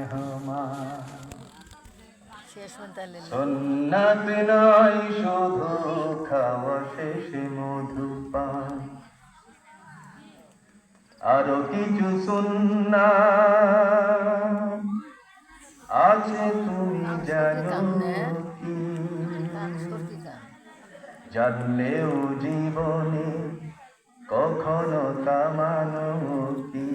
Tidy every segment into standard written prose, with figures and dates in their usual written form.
মেহমান। সুন্নাত নয় শুধু খাওয়া শেষে মধুপান, আরো কিছু সুন্নাত আছে তুমি জানো কি? জানলেও জীবনে কখনো তা মানো কি?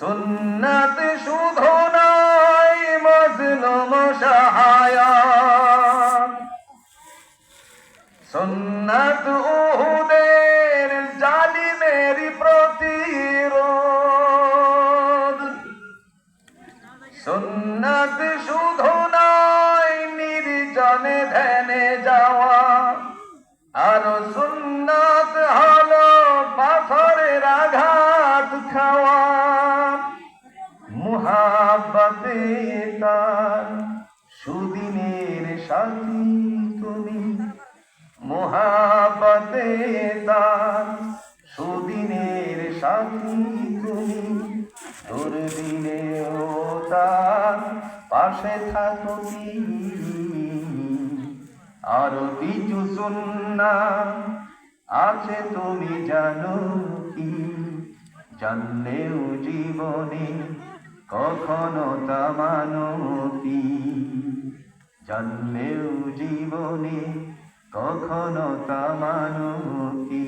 সুন্নাত শুধু নয় মজলুম সহায়ক, সুন্নাত উহুদের জালিমের প্রতিরোধ। সুন্নাত শুধু নয় নির্জনে ধ্যানে যাওয়া, আর সুন্নাত হলো পাথরের আঘাত খাওয়া। মুহাব্বতে তার সুদিনের সাথী তুমি, মুহাব্বতে তার সুদিনের সাথী তুমি, দুর্দিনেও তার পাশে থাকো কি? আরো কিছু সুন্নাত আছে তুমি জানো কি? জানলেও জীবনে কখনো তা মানো কি? জানলেও জীবনে কখনো তা মানো কি?